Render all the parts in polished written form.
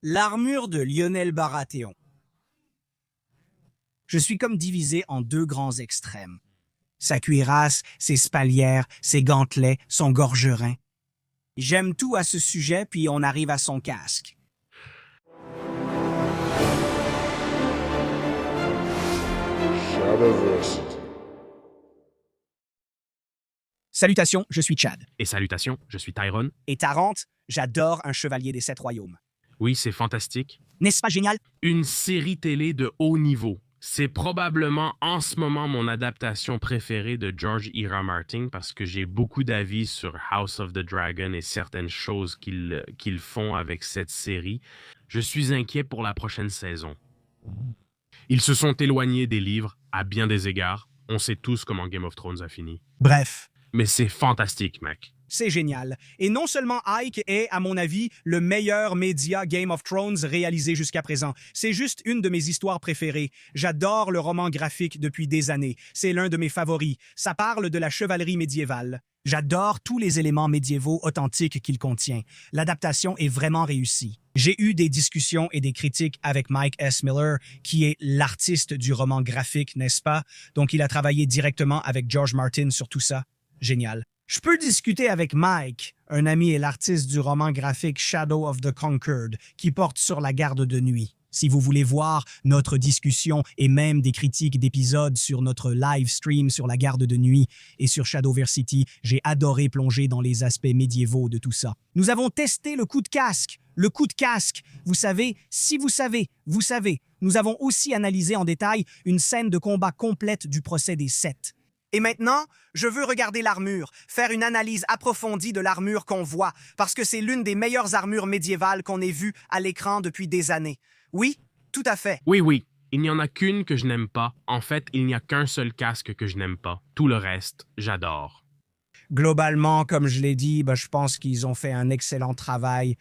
L'armure de Lionel Baratheon. Je suis comme divisé en deux grands extrêmes. Sa cuirasse, ses spalières, ses gantelets, son gorgerin. J'aime tout à ce sujet, puis on arrive à son casque. Shadowversity. Salutations, je suis Chad. Et salutations, je suis Tyrone. Et Tarente, j'adore un chevalier des 7 royaumes. Oui, c'est fantastique. N'est-ce pas génial? Une série télé de haut niveau. C'est probablement en ce moment mon adaptation préférée de George R. R. Martin parce que j'ai beaucoup d'avis sur House of the Dragon et certaines choses qu'ils font avec cette série. Je suis inquiet pour la prochaine saison. Ils se sont éloignés des livres à bien des égards. On sait tous comment Game of Thrones a fini. Bref, Mais c'est fantastique, mec. c'est génial. Et non seulement Ike est, à mon avis, le meilleur média Game of Thrones réalisé jusqu'à présent. C'est juste une de mes histoires préférées. J'adore le roman graphique depuis des années. C'est l'un de mes favoris. Ça parle de la chevalerie médiévale. J'adore tous les éléments médiévaux authentiques qu'il contient. L'adaptation est vraiment réussie. J'ai eu des discussions et des critiques avec Mike S. Miller, qui est l'artiste du roman graphique, n'est-ce pas? Donc il a travaillé directement avec George Martin sur tout ça. Génial. Je peux discuter avec Mike, un ami et l'artiste du roman graphique Shadow of the Conquered, qui porte sur la garde de nuit. Si vous voulez voir notre discussion et même des critiques d'épisodes sur notre live stream sur la garde de nuit et sur Shadowversity, j'ai adoré plonger dans les aspects médiévaux de tout ça. Nous avons testé le coup de casque. Le coup de casque. Vous savez, si vous savez, vous savez. Nous avons aussi analysé en détail une scène de combat complète du procès des Sept. Et maintenant, je veux regarder l'armure, faire une analyse approfondie de l'armure qu'on voit, parce que c'est l'une des meilleures armures médiévales qu'on ait vues à l'écran depuis des années. Oui, tout à fait. Oui, il n'y en a qu'une que je n'aime pas. En fait, il n'y a qu'un seul casque que je n'aime pas. Tout le reste, j'adore. Globalement, comme je l'ai dit, je pense qu'ils ont fait un excellent travail.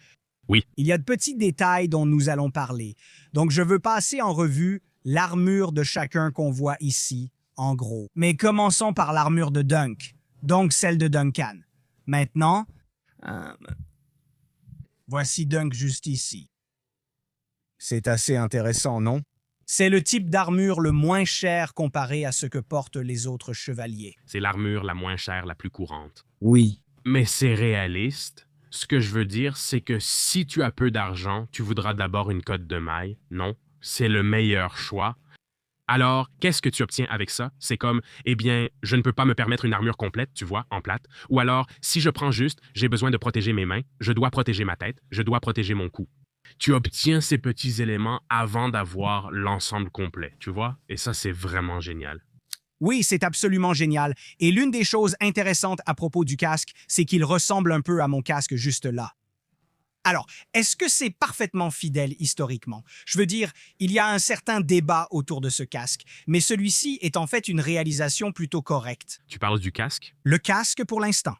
Oui. Il y a de petits détails dont nous allons parler. Donc, je veux passer en revue l'armure de chacun qu'on voit ici, en gros. Mais commençons par l'armure de Dunk, donc celle de Duncan. Maintenant, voici Dunk juste ici. C'est assez intéressant, non? C'est le type d'armure le moins cher comparé à ce que portent les autres chevaliers. C'est l'armure la moins chère, la plus courante. Oui. Mais c'est réaliste. Ce que je veux dire, c'est que si tu as peu d'argent, tu voudras d'abord une cotte de maille. Non, c'est le meilleur choix. Alors, qu'est-ce que tu obtiens avec ça? C'est comme, je ne peux pas me permettre une armure complète, tu vois, en plate. Ou alors, si je prends juste, j'ai besoin de protéger mes mains, je dois protéger ma tête, je dois protéger mon cou. Tu obtiens ces petits éléments avant d'avoir l'ensemble complet, tu vois? Et ça, c'est vraiment génial. Oui, c'est absolument génial. Et l'une des choses intéressantes à propos du casque, c'est qu'il ressemble un peu à mon casque juste là. Alors, est-ce que c'est parfaitement fidèle historiquement? Je veux dire, il y a un certain débat autour de ce casque, mais celui-ci est en fait une réalisation plutôt correcte. Tu parles du casque? Le casque pour l'instant.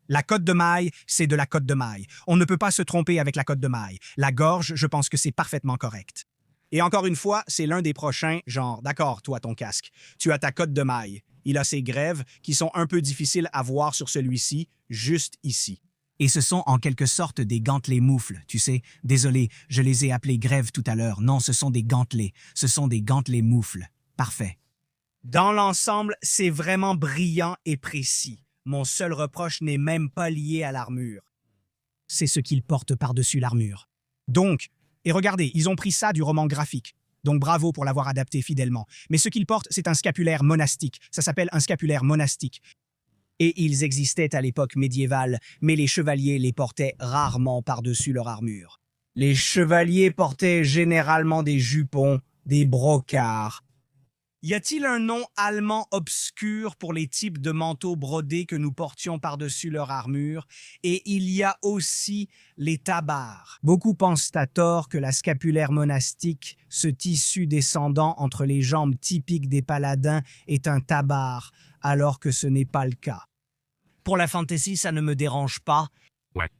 La cotte de maille, c'est de la cotte de maille. On ne peut pas se tromper avec la cotte de maille. La gorge, je pense que c'est parfaitement correct. Et encore une fois, c'est l'un des prochains, genre, d'accord, toi, ton casque. Tu as ta cotte de maille. Il a ses grèves qui sont un peu difficiles à voir sur celui-ci, juste ici. Et ce sont en quelque sorte des gantelets moufles, tu sais. Désolé, je les ai appelés grèves tout à l'heure. Non, ce sont des gantelets. Ce sont des gantelets moufles. Parfait. Dans l'ensemble, c'est vraiment brillant et précis. Mon seul reproche n'est même pas lié à l'armure. C'est ce qu'il porte par-dessus l'armure. Donc, et regardez, ils ont pris ça du roman graphique. Donc bravo pour l'avoir adapté fidèlement. Mais ce qu'il porte, c'est un scapulaire monastique. Ça s'appelle un scapulaire monastique. Et ils existaient à l'époque médiévale, mais les chevaliers les portaient rarement par-dessus leur armure. Les chevaliers portaient généralement des jupons, des brocarts. Y a-t-il un nom allemand obscur pour les types de manteaux brodés que nous portions par-dessus leur armure? Et il y a aussi les tabards. Beaucoup pensent à tort que la scapulaire monastique, ce tissu descendant entre les jambes typiques des paladins, est un tabard, alors que ce n'est pas le cas. Pour la fantasy, ça ne me dérange pas. Ouais.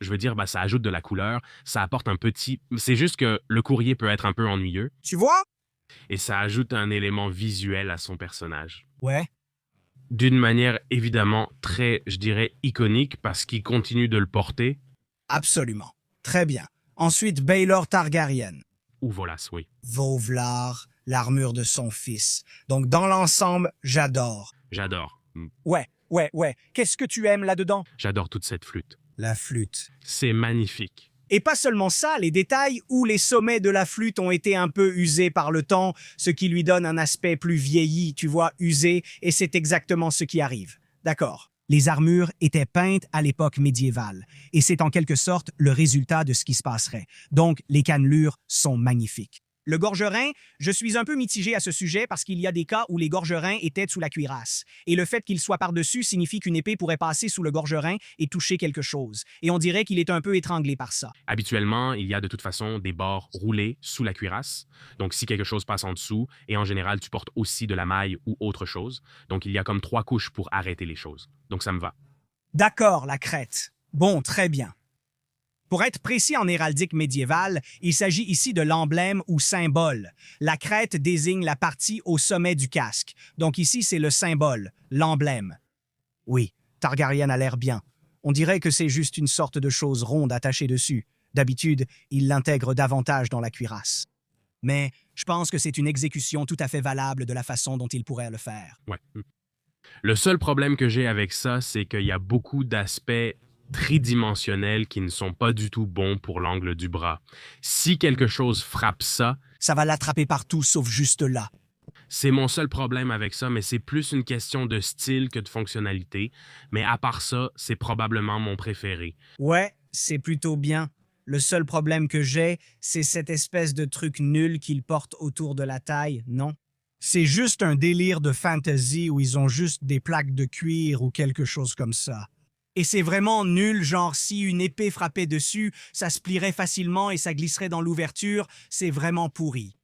Je veux dire, ça ajoute de la couleur, ça apporte un petit... C'est juste que le courrier peut être un peu ennuyeux. Tu vois? Et ça ajoute un élément visuel à son personnage. Ouais. D'une manière évidemment très, je dirais, iconique parce qu'il continue de le porter. Absolument. Très bien. Ensuite, Baelor Targaryen. Ou Volas, oui. Vauvlar, l'armure de son fils. Donc, dans l'ensemble, j'adore. J'adore. Ouais. Qu'est-ce que tu aimes là-dedans? J'adore toute cette flûte. La flûte. C'est magnifique. Et pas seulement ça, les détails où les sommets de la flûte ont été un peu usés par le temps, ce qui lui donne un aspect plus vieilli, tu vois, usé, et c'est exactement ce qui arrive. D'accord. Les armures étaient peintes à l'époque médiévale, et c'est en quelque sorte le résultat de ce qui se passerait. Donc, les cannelures sont magnifiques. Le gorgerin, je suis un peu mitigé à ce sujet parce qu'il y a des cas où les gorgerins étaient sous la cuirasse. Et le fait qu'il soit par-dessus signifie qu'une épée pourrait passer sous le gorgerin et toucher quelque chose. Et on dirait qu'il est un peu étranglé par ça. Habituellement, il y a de toute façon des bords roulés sous la cuirasse. Donc, si quelque chose passe en dessous, et en général, tu portes aussi de la maille ou autre chose. Donc, il y a comme 3 couches pour arrêter les choses. Donc, ça me va. D'accord, la crête. Bon, très bien. Pour être précis en héraldique médiévale, il s'agit ici de l'emblème ou symbole. La crête désigne la partie au sommet du casque. Donc ici, c'est le symbole, l'emblème. Oui, Targaryen a l'air bien. On dirait que c'est juste une sorte de chose ronde attachée dessus. D'habitude, il l'intègre davantage dans la cuirasse. Mais je pense que c'est une exécution tout à fait valable de la façon dont il pourrait le faire. Ouais. Le seul problème que j'ai avec ça, c'est qu'il y a beaucoup d'aspects tridimensionnels qui ne sont pas du tout bons pour l'angle du bras. Si quelque chose frappe ça, Ça va l'attraper partout sauf juste là. c'est mon seul problème avec ça, mais c'est plus une question de style que de fonctionnalité. Mais à part ça, c'est probablement mon préféré. Ouais, c'est plutôt bien. Le seul problème que j'ai, c'est cette espèce de truc nul qu'ils portent autour de la taille, non? C'est juste un délire de fantasy où ils ont juste des plaques de cuir ou quelque chose comme ça. Et c'est vraiment nul, genre si une épée frappait dessus, ça se plierait facilement et ça glisserait dans l'ouverture, c'est vraiment pourri.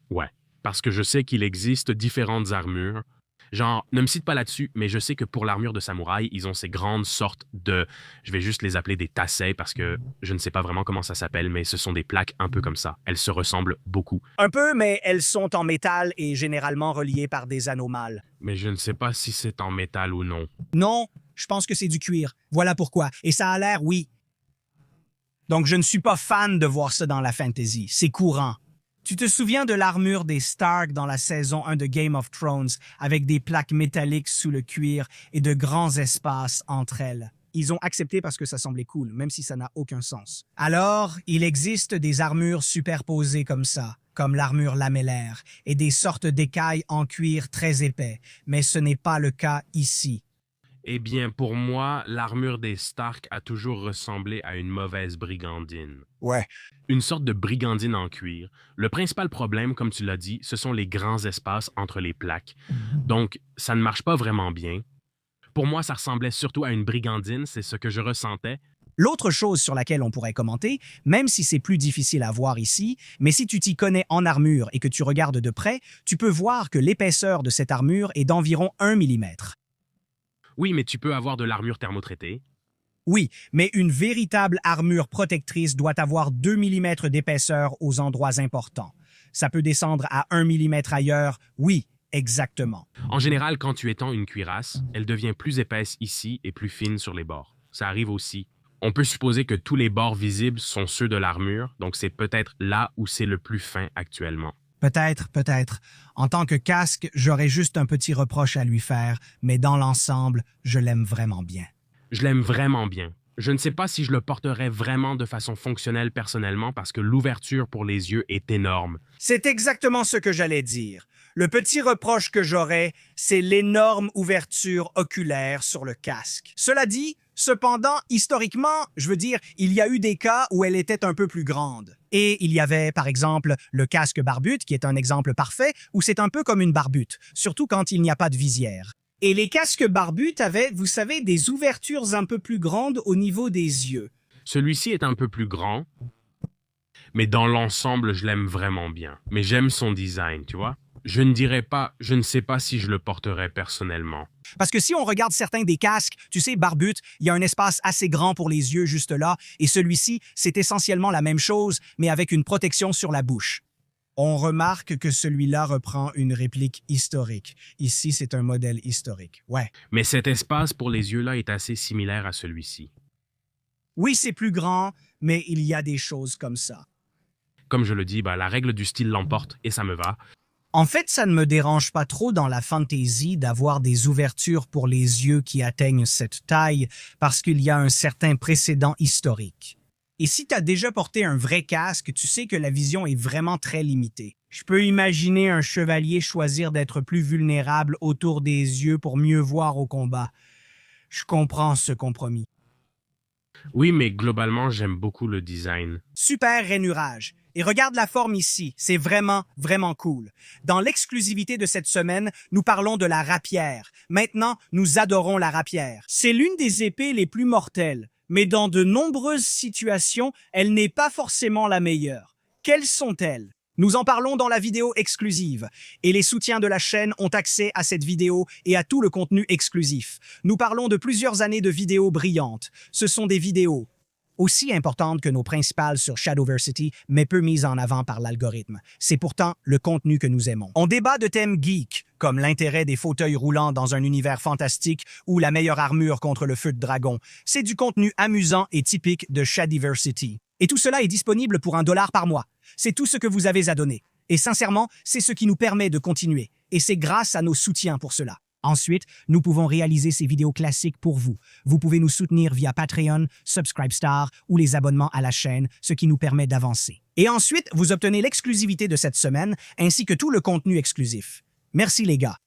Ouais, parce que je sais qu'il existe différentes armures. Genre, ne me cite pas là-dessus, mais je sais que pour l'armure de samouraï, ils ont ces grandes sortes de... Je vais juste les appeler des tassets parce que je ne sais pas vraiment comment ça s'appelle, mais ce sont des plaques un peu comme ça. Elles se ressemblent beaucoup. Un peu, mais elles sont en métal et généralement reliées par des anneaux mâles. Mais je ne sais pas si c'est en métal ou non. Non, je pense que c'est du cuir. Voilà pourquoi. Et ça a l'air, oui. Donc, je ne suis pas fan de voir ça dans la fantasy. C'est courant. Tu te souviens de l'armure des Stark dans la saison 1 de Game of Thrones, avec des plaques métalliques sous le cuir et de grands espaces entre elles? Ils ont accepté parce que ça semblait cool, même si ça n'a aucun sens. Alors, il existe des armures superposées comme ça, comme l'armure lamellaire, et des sortes d'écailles en cuir très épais, mais ce n'est pas le cas ici. Eh bien, pour moi, l'armure des Stark a toujours ressemblé à une mauvaise brigandine. Ouais. Une sorte de brigandine en cuir. Le principal problème, comme tu l'as dit, ce sont les grands espaces entre les plaques. Donc, ça ne marche pas vraiment bien. Pour moi, ça ressemblait surtout à une brigandine, c'est ce que je ressentais. L'autre chose sur laquelle on pourrait commenter, même si c'est plus difficile à voir ici, mais si tu t'y connais en armure et que tu regardes de près, tu peux voir que l'épaisseur de cette armure est d'environ 1 mm. Oui, mais tu peux avoir de l'armure thermotraitée. Oui, mais une véritable armure protectrice doit avoir 2 mm d'épaisseur aux endroits importants. Ça peut descendre à 1 mm ailleurs, oui, exactement. En général, quand tu étends une cuirasse, elle devient plus épaisse ici et plus fine sur les bords. Ça arrive aussi. On peut supposer que tous les bords visibles sont ceux de l'armure, donc c'est peut-être là où c'est le plus fin actuellement. Peut-être. En tant que casque, j'aurais juste un petit reproche à lui faire, mais dans l'ensemble, je l'aime vraiment bien. Je l'aime vraiment bien. Je ne sais pas si je le porterais vraiment de façon fonctionnelle personnellement parce que l'ouverture pour les yeux est énorme. C'est exactement ce que j'allais dire. Le petit reproche que j'aurais, c'est l'énorme ouverture oculaire sur le casque. Cela dit, cependant, historiquement, je veux dire, il y a eu des cas où elle était un peu plus grande. Et il y avait, par exemple, le casque barbute, qui est un exemple parfait, où c'est un peu comme une barbute, surtout quand il n'y a pas de visière. Et les casques barbutes avaient, vous savez, des ouvertures un peu plus grandes au niveau des yeux. Celui-ci est un peu plus grand, mais dans l'ensemble, je l'aime vraiment bien. Mais j'aime son design, tu vois? Je ne sais pas si je le porterais personnellement. Parce que si on regarde certains des casques, tu sais, barbute, il y a un espace assez grand pour les yeux juste là, et celui-ci, c'est essentiellement la même chose, mais avec une protection sur la bouche. On remarque que celui-là reprend une réplique historique. Ici, c'est un modèle historique. Ouais. Mais cet espace pour les yeux-là est assez similaire à celui-ci. Oui, c'est plus grand, mais il y a des choses comme ça. Comme je le dis, la règle du style l'emporte et ça me va. En fait, ça ne me dérange pas trop dans la fantasy d'avoir des ouvertures pour les yeux qui atteignent cette taille parce qu'il y a un certain précédent historique. Et si tu as déjà porté un vrai casque, tu sais que la vision est vraiment très limitée. Je peux imaginer un chevalier choisir d'être plus vulnérable autour des yeux pour mieux voir au combat. Je comprends ce compromis. Oui, mais globalement, j'aime beaucoup le design. Super rainurage. Et regarde la forme ici, c'est vraiment, vraiment cool. Dans l'exclusivité de cette semaine, nous parlons de la rapière. Maintenant, nous adorons la rapière. C'est l'une des épées les plus mortelles, mais dans de nombreuses situations, elle n'est pas forcément la meilleure. Quelles sont-elles? Nous en parlons dans la vidéo exclusive. Et les soutiens de la chaîne ont accès à cette vidéo et à tout le contenu exclusif. Nous parlons de plusieurs années de vidéos brillantes. Ce sont des vidéos aussi importantes que nos principales sur Shadowversity, mais peu mises en avant par l'algorithme. C'est pourtant le contenu que nous aimons. On débat de thèmes geeks, comme l'intérêt des fauteuils roulants dans un univers fantastique ou la meilleure armure contre le feu de dragon. C'est du contenu amusant et typique de Shadowversity. Et tout cela est disponible pour $1 par mois. C'est tout ce que vous avez à donner. Et sincèrement, c'est ce qui nous permet de continuer. Et c'est grâce à nos soutiens pour cela. Ensuite, nous pouvons réaliser ces vidéos classiques pour vous. Vous pouvez nous soutenir via Patreon, Subscribestar ou les abonnements à la chaîne, ce qui nous permet d'avancer. Et ensuite, vous obtenez l'exclusivité de cette semaine ainsi que tout le contenu exclusif. Merci les gars.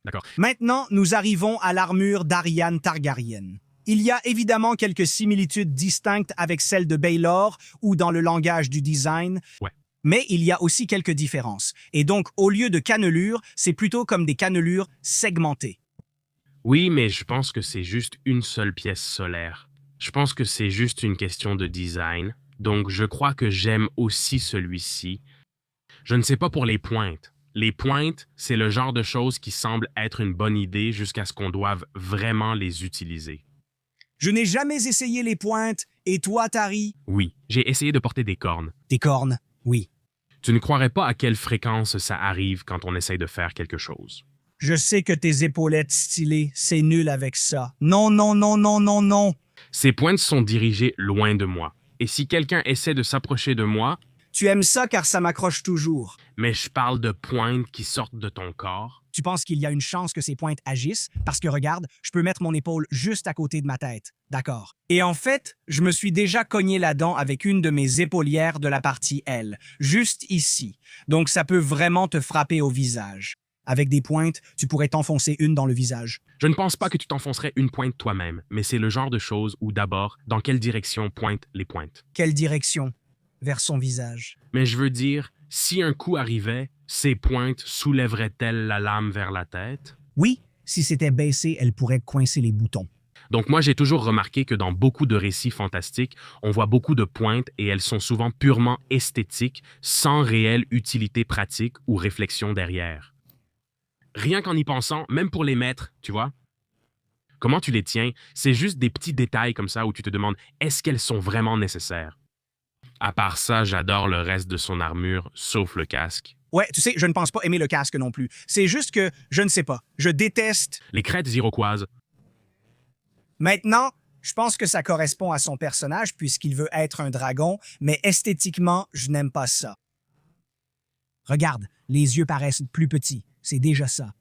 D'accord. Maintenant, nous arrivons à l'armure d'Arianne Targaryen. Il y a évidemment quelques similitudes distinctes avec celle de Baelor ou dans le langage du design. Ouais. Mais il y a aussi quelques différences. Et donc, au lieu de cannelures, c'est plutôt comme des cannelures segmentées. Oui, mais je pense que c'est juste une seule pièce solaire. Je pense que c'est juste une question de design. Donc, je crois que j'aime aussi celui-ci. Je ne sais pas pour les pointes. Les pointes, c'est le genre de choses qui semble être une bonne idée jusqu'à ce qu'on doive vraiment les utiliser. Je n'ai jamais essayé les pointes. Et toi, Tari? Oui, j'ai essayé de porter des cornes. Des cornes, oui. Tu ne croirais pas à quelle fréquence ça arrive quand on essaye de faire quelque chose. Je sais que tes épaulettes stylées, c'est nul avec ça. Non, non, non, non, non, non. Ces pointes sont dirigées loin de moi. Et si quelqu'un essaie de s'approcher de moi... Tu aimes ça car ça m'accroche toujours. Mais je parle de pointes qui sortent de ton corps. Tu penses qu'il y a une chance que ces pointes agissent? Parce que regarde, je peux mettre mon épaule juste à côté de ma tête. D'accord. Et en fait, je me suis déjà cogné la dent avec une de mes épaulières de la partie L, juste ici. Donc ça peut vraiment te frapper au visage. Avec des pointes, tu pourrais t'enfoncer une dans le visage. Je ne pense pas que tu t'enfoncerais une pointe toi-même, mais c'est le genre de choses où d'abord, dans quelle direction pointent les pointes? Quelle direction? Vers son visage. Mais je veux dire, si un coup arrivait, ces pointes soulèveraient-elles la lame vers la tête? Oui, si c'était baissé, elle pourrait coincer les boutons. Donc moi, j'ai toujours remarqué que dans beaucoup de récits fantastiques, on voit beaucoup de pointes et elles sont souvent purement esthétiques, sans réelle utilité pratique ou réflexion derrière. Rien qu'en y pensant, même pour les mettre, tu vois? Comment tu les tiens? C'est juste des petits détails comme ça où tu te demandes, est-ce qu'elles sont vraiment nécessaires? À part ça, j'adore le reste de son armure, sauf le casque. Ouais, tu sais, je ne pense pas aimer le casque non plus. C'est juste que, je ne sais pas, je déteste... Les crêtes iroquoises. Maintenant, je pense que ça correspond à son personnage puisqu'il veut être un dragon, mais esthétiquement, je n'aime pas ça. Regarde, les yeux paraissent plus petits. C'est déjà ça.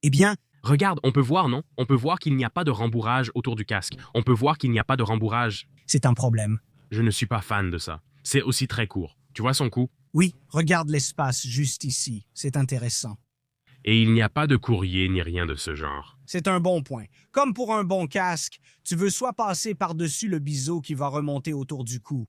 Eh bien... Regarde, on peut voir, non? On peut voir qu'il n'y a pas de rembourrage autour du casque. On peut voir qu'il n'y a pas de rembourrage. C'est un problème. Je ne suis pas fan de ça. C'est aussi très court. Tu vois son cou? Oui, regarde l'espace juste ici. C'est intéressant. Et il n'y a pas de courrier ni rien de ce genre. C'est un bon point. Comme pour un bon casque, tu veux soit passer par-dessus le biseau qui va remonter autour du cou.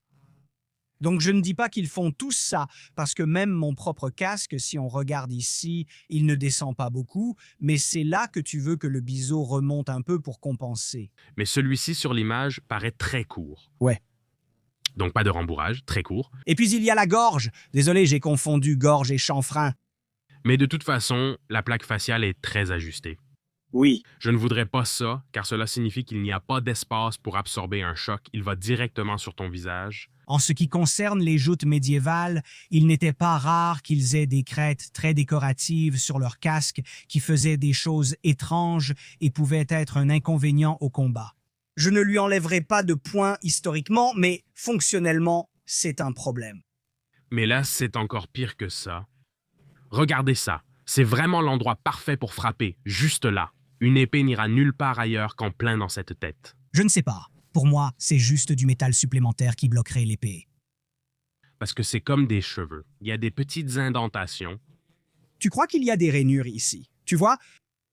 Donc je ne dis pas qu'ils font tous ça, parce que même mon propre casque, si on regarde ici, il ne descend pas beaucoup, mais c'est là que tu veux que le biseau remonte un peu pour compenser. Mais celui-ci sur l'image paraît très court. Ouais. Donc pas de rembourrage, très court. Et puis il y a la gorge. Désolé, j'ai confondu gorge et chanfrein. Mais de toute façon, la plaque faciale est très ajustée. Oui. Je ne voudrais pas ça, car cela signifie qu'il n'y a pas d'espace pour absorber un choc. Il va directement sur ton visage. En ce qui concerne les joutes médiévales, il n'était pas rare qu'ils aient des crêtes très décoratives sur leur casque qui faisaient des choses étranges et pouvaient être un inconvénient au combat. Je ne lui enlèverai pas de points historiquement, mais fonctionnellement, c'est un problème. Mais là, c'est encore pire que ça. Regardez ça. C'est vraiment l'endroit parfait pour frapper, juste là. Une épée n'ira nulle part ailleurs qu'en plein dans cette tête. Je ne sais pas. Pour moi, c'est juste du métal supplémentaire qui bloquerait l'épée. Parce que c'est comme des cheveux. Il y a des petites indentations. Tu crois qu'il y a des rainures ici? Tu vois?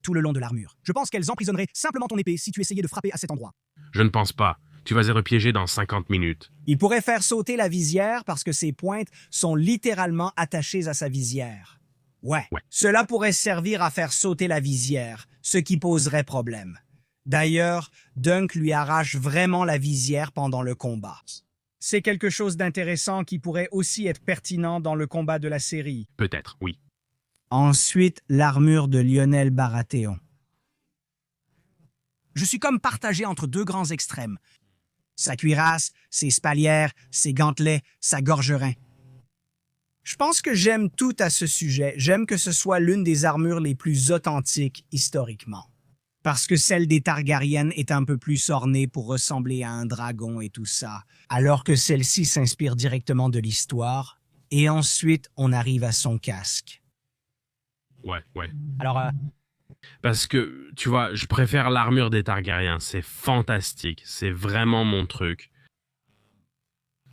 Tout le long de l'armure. Je pense qu'elles emprisonneraient simplement ton épée si tu essayais de frapper à cet endroit. Je ne pense pas. Tu vas être piégé dans 50 minutes. Il pourrait faire sauter la visière parce que ses pointes sont littéralement attachées à sa visière. Ouais. Cela pourrait servir à faire sauter la visière, ce qui poserait problème. D'ailleurs, Dunk lui arrache vraiment la visière pendant le combat. C'est quelque chose d'intéressant qui pourrait aussi être pertinent dans le combat de la série. Peut-être, oui. Ensuite, l'armure de Lionel Baratheon. Je suis comme partagé entre deux grands extrêmes. Sa cuirasse, ses spalières, ses gantelets, sa gorgerin. Je pense que j'aime tout à ce sujet. J'aime que ce soit l'une des armures les plus authentiques historiquement. Parce que celle des Targaryen est un peu plus ornée pour ressembler à un dragon et tout ça, alors que celle-ci s'inspire directement de l'histoire. Et ensuite, on arrive à son casque. Ouais. Alors, Parce que, tu vois, je préfère l'armure des Targaryens. C'est fantastique. C'est vraiment mon truc.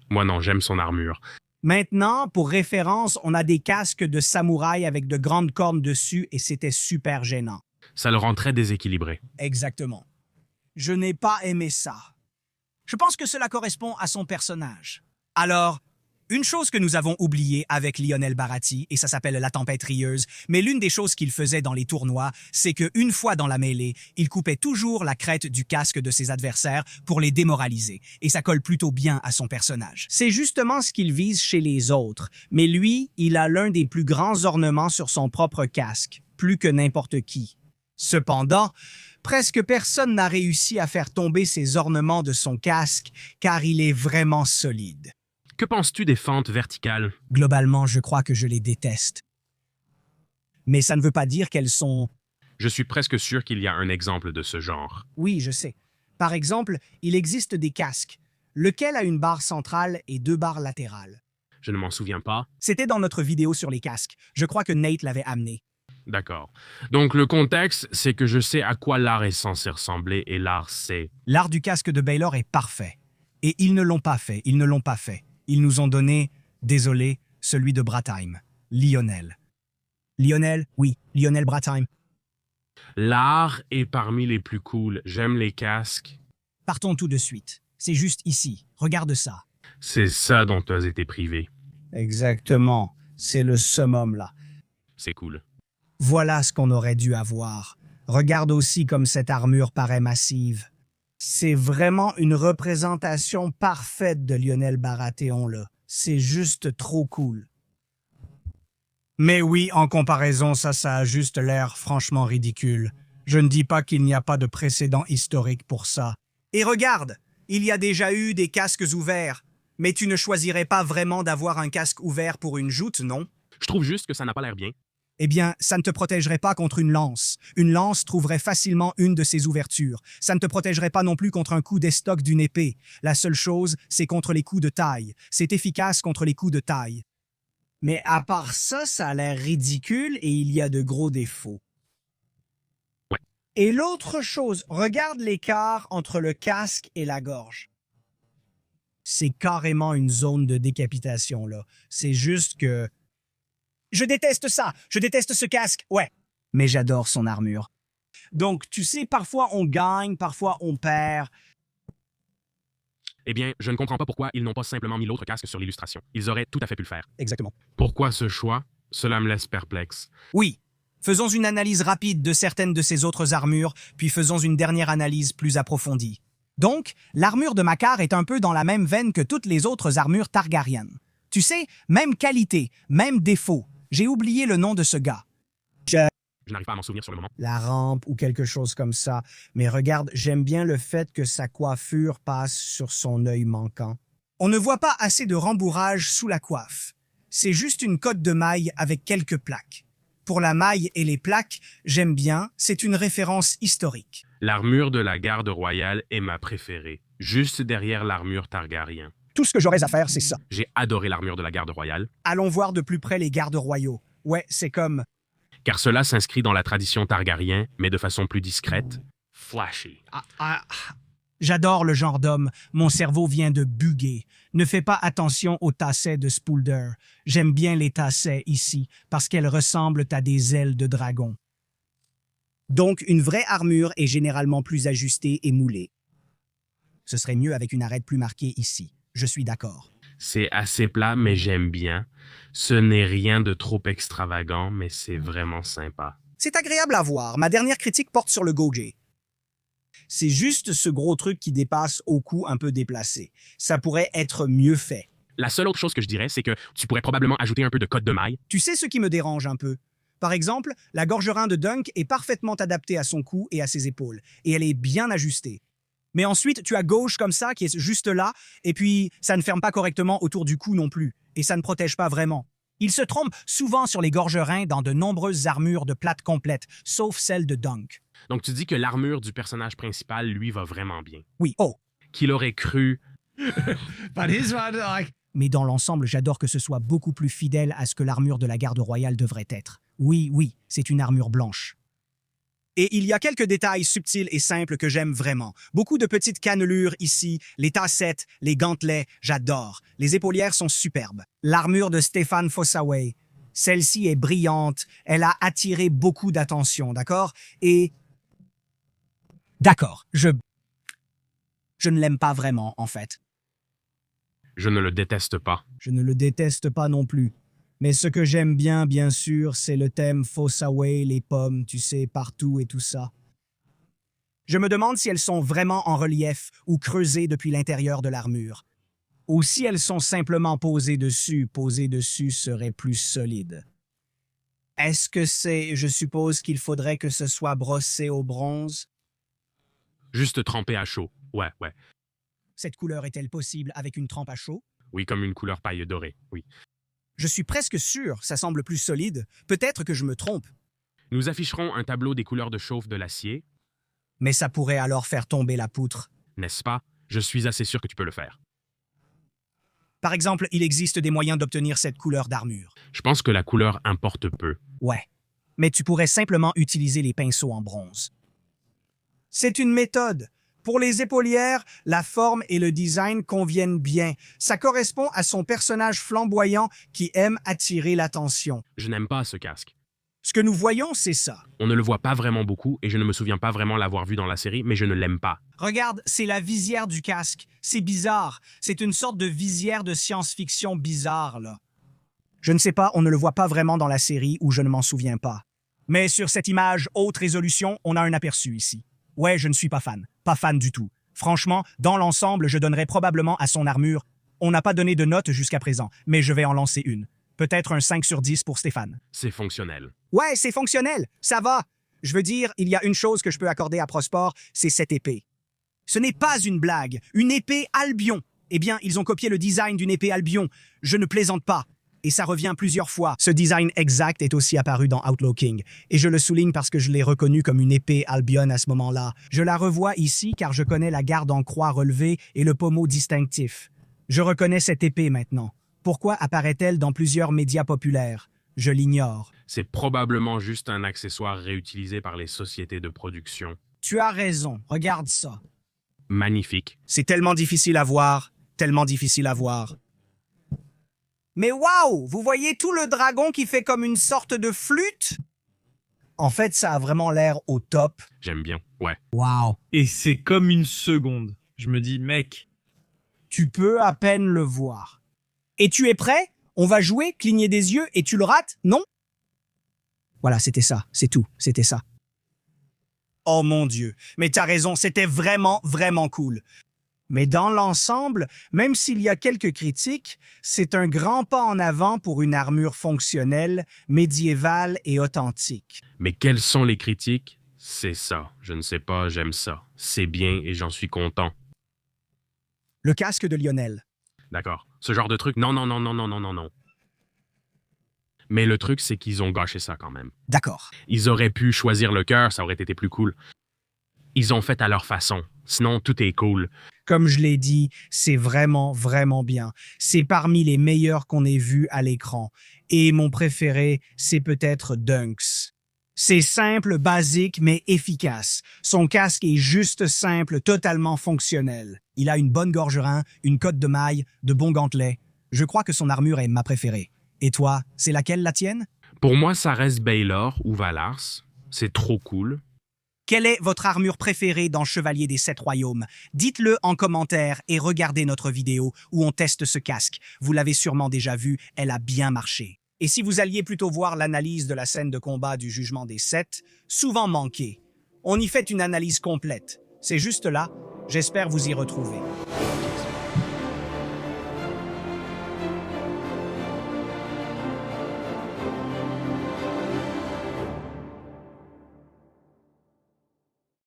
Moi, non, j'aime son armure. maintenant, pour référence, on a des casques de samouraï avec de grandes cornes dessus et c'était super gênant. Ça le rend très déséquilibré. Exactement. Je n'ai pas aimé ça. Je pense que cela correspond à son personnage. Alors, une chose que nous avons oubliée avec Lionel Barati, et ça s'appelle la tempête rieuse, mais l'une des choses qu'il faisait dans les tournois, c'est qu'une fois dans la mêlée, il coupait toujours la crête du casque de ses adversaires pour les démoraliser, et ça colle plutôt bien à son personnage. C'est justement ce qu'il vise chez les autres, mais lui, il a l'un des plus grands ornements sur son propre casque, plus que n'importe qui. Cependant, presque personne n'a réussi à faire tomber ces ornements de son casque, car il est vraiment solide. Que penses-tu des fentes verticales? Globalement, je crois que je les déteste. Mais ça ne veut pas dire qu'elles sont... Je suis presque sûr qu'il y a un exemple de ce genre. Oui, je sais. Par exemple, il existe des casques, lequel a une barre centrale et deux barres latérales. Je ne m'en souviens pas. C'était dans notre vidéo sur les casques. Je crois que Nate l'avait amené. D'accord. Donc le contexte, c'est que je sais à quoi l'art est censé ressembler et l'art c'est... L'art du casque de Baylor est parfait. Et ils ne l'ont pas fait, ils ne l'ont pas fait. Ils nous ont donné, désolé, celui de Bratheim. Lionel. Lionel, oui, Lionel Bratheim. L'art est parmi les plus cool. J'aime les casques. Partons tout de suite. C'est juste ici. Regarde ça. C'est ça dont tu as été privé. Exactement. C'est le summum, là. C'est cool. Voilà ce qu'on aurait dû avoir. Regarde aussi comme cette armure paraît massive. C'est vraiment une représentation parfaite de Lionel Baratheon, là. C'est juste trop cool. Mais oui, en comparaison, ça a juste l'air franchement ridicule. Je ne dis pas qu'il n'y a pas de précédent historique pour ça. Et regarde, il y a déjà eu des casques ouverts. Mais tu ne choisirais pas vraiment d'avoir un casque ouvert pour une joute, non? Je trouve juste que ça n'a pas l'air bien. Eh bien, ça ne te protégerait pas contre une lance. Une lance trouverait facilement une de ses ouvertures. Ça ne te protégerait pas non plus contre un coup d'estoc d'une épée. La seule chose, c'est contre les coups de taille. C'est efficace contre les coups de taille. Mais à part ça, ça a l'air ridicule et il y a de gros défauts. Ouais. Et l'autre chose, regarde l'écart entre le casque et la gorge. C'est carrément une zone de décapitation, là. C'est juste que... Je déteste ça! Je déteste ce casque! Ouais. Mais j'adore son armure. Donc, tu sais, parfois on gagne, parfois on perd. Eh bien, je ne comprends pas pourquoi ils n'ont pas simplement mis l'autre casque sur l'illustration. Ils auraient tout à fait pu le faire. Exactement. Pourquoi ce choix? Cela me laisse perplexe. Oui. Faisons une analyse rapide de certaines de ces autres armures, puis faisons une dernière analyse plus approfondie. Donc, l'armure de Makar est un peu dans la même veine que toutes les autres armures Targaryen. Tu sais, même qualité, même défaut. J'ai oublié le nom de ce gars. Je n'arrive pas à m'en souvenir sur le moment. La rampe ou quelque chose comme ça. Mais regarde, j'aime bien le fait que sa coiffure passe sur son œil manquant. On ne voit pas assez de rembourrage sous la coiffe. C'est juste une cotte de maille avec quelques plaques. Pour la maille et les plaques, j'aime bien, c'est une référence historique. L'armure de la garde royale est ma préférée, juste derrière l'armure Targaryen. Tout ce que j'aurais à faire, c'est ça. J'ai adoré l'armure de la garde royale, Allons voir de plus près les gardes royaux. Ouais, c'est comme... car cela s'inscrit dans la tradition Targaryen, mais de façon plus discrète. Flashy. J'adore le genre d'homme. Mon cerveau vient de bugger. Ne fais pas attention aux tassets de Spoulder. J'aime bien les tassets ici, parce qu'elles ressemblent à des ailes de dragon. Donc, une vraie armure est généralement plus ajustée et moulée. Ce serait mieux avec une arête plus marquée ici. Je suis d'accord. C'est assez plat, mais j'aime bien. Ce n'est rien de trop extravagant, mais c'est vraiment sympa. C'est agréable à voir. Ma dernière critique porte sur le goji. C'est juste ce gros truc qui dépasse au cou un peu déplacé. Ça pourrait être mieux fait. La seule autre chose que je dirais, c'est que tu pourrais probablement ajouter un peu de cotte de maille. Tu sais ce qui me dérange un peu? Par exemple, la gorge-rein de Dunk est parfaitement adaptée à son cou et à ses épaules, et elle est bien ajustée. Mais ensuite, tu as gauche comme ça, qui est juste là, et puis ça ne ferme pas correctement autour du cou non plus, et ça ne protège pas vraiment. Il se trompe souvent sur les gorge-reins dans de nombreuses armures de plate complète, sauf celle de Dunk. Donc tu dis que l'armure du personnage principal, lui, va vraiment bien. Oui, oh. Qu'il aurait cru... Mais dans l'ensemble, j'adore que ce soit beaucoup plus fidèle à ce que l'armure de la garde royale devrait être. Oui, c'est une armure blanche. Et il y a quelques détails subtils et simples que j'aime vraiment. Beaucoup de petites cannelures ici, les tassettes, les gantelets, j'adore. Les épaulières sont superbes. L'armure de Stefan Fossaway, celle-ci est brillante, elle a attiré beaucoup d'attention, d'accord? Et... D'accord, je ne l'aime pas vraiment, en fait. Je ne le déteste pas. Je ne le déteste pas non plus. Mais ce que j'aime bien sûr, c'est le thème Fossaway, les pommes, tu sais, partout et tout ça. Je me demande si elles sont vraiment en relief ou creusées depuis l'intérieur de l'armure. Ou si elles sont simplement posées dessus serait plus solide. Est-ce que je suppose qu'il faudrait que ce soit brossé au bronze? Juste trempé à chaud. Ouais. Cette couleur est-elle possible avec une trempe à chaud? Oui, comme une couleur paille dorée, oui. Je suis presque sûr, ça semble plus solide. Peut-être que je me trompe. Nous afficherons un tableau des couleurs de chauffe de l'acier. Mais ça pourrait alors faire tomber la poutre. N'est-ce pas? Je suis assez sûr que tu peux le faire. Par exemple, il existe des moyens d'obtenir cette couleur d'armure. Je pense que la couleur importe peu. Ouais. Mais tu pourrais simplement utiliser les pinceaux en bronze. C'est une méthode. Pour les épaulières, la forme et le design conviennent bien. Ça correspond à son personnage flamboyant qui aime attirer l'attention. Je n'aime pas ce casque. Ce que nous voyons, c'est ça. On ne le voit pas vraiment beaucoup et je ne me souviens pas vraiment l'avoir vu dans la série, mais je ne l'aime pas. Regarde, c'est la visière du casque. C'est bizarre. C'est une sorte de visière de science-fiction bizarre, là. Je ne sais pas, on ne le voit pas vraiment dans la série ou je ne m'en souviens pas. Mais sur cette image haute résolution, on a un aperçu ici. Ouais, je ne suis pas fan. Pas fan du tout. Franchement, dans l'ensemble, je donnerais probablement à son armure. On n'a pas donné de note jusqu'à présent, mais je vais en lancer une. Peut-être un 5 sur 10 pour Stéphane. C'est fonctionnel. Ouais, c'est fonctionnel. Ça va. Je veux dire, il y a une chose que je peux accorder à Prosport, c'est cette épée. Ce n'est pas une blague. Une épée Albion. Eh bien, ils ont copié le design d'une épée Albion. Je ne plaisante pas. Et ça revient plusieurs fois. Ce design exact est aussi apparu dans Outlaw King. Et je le souligne parce que je l'ai reconnu comme une épée Albion à ce moment-là. Je la revois ici car je connais la garde en croix relevée et le pommeau distinctif. Je reconnais cette épée maintenant. Pourquoi apparaît-elle dans plusieurs médias populaires? Je l'ignore. C'est probablement juste un accessoire réutilisé par les sociétés de production. Tu as raison. Regarde ça. Magnifique. C'est tellement difficile à voir. Tellement difficile à voir. Mais waouh! Vous voyez tout le dragon qui fait comme une sorte de flûte? En fait, ça a vraiment l'air au top. J'aime bien, ouais. Waouh! Et c'est comme une seconde. Je me dis, mec, Tu peux à peine le voir. Et tu es prêt? On va jouer, cligner des yeux et tu le rates, non? Voilà, c'était ça. C'est tout. C'était ça. Oh mon Dieu. Mais t'as raison, c'était vraiment cool. Mais dans l'ensemble, même s'il y a quelques critiques, c'est un grand pas en avant pour une armure fonctionnelle, médiévale et authentique. Mais quelles sont les critiques? C'est ça. Je ne sais pas, j'aime ça. C'est bien et j'en suis content. Le casque de Lionel. D'accord. Ce genre de truc, non. Mais le truc, c'est qu'ils ont gâché ça quand même. D'accord. Ils auraient pu choisir le cœur, ça aurait été plus cool. Ils ont fait à leur façon. Sinon, tout est cool. Comme je l'ai dit, c'est vraiment, vraiment bien. C'est parmi les meilleurs qu'on ait vus à l'écran. Et mon préféré, c'est peut-être Dunks. C'est simple, basique, mais efficace. Son casque est juste simple, totalement fonctionnel. Il a une bonne gorge-rein, une cotte de maille, de bons gantelets. Je crois que son armure est ma préférée. Et toi, c'est laquelle la tienne? Pour moi, ça reste Baylor ou Valars. C'est trop cool. Quelle est votre armure préférée dans Chevalier des Sept Royaumes? Dites-le en commentaire et regardez notre vidéo où on teste ce casque. Vous l'avez sûrement déjà vu, elle a bien marché. Et si vous alliez plutôt voir l'analyse de la scène de combat du Jugement des Sept, souvent manquée, on y fait une analyse complète. C'est juste là, j'espère vous y retrouver.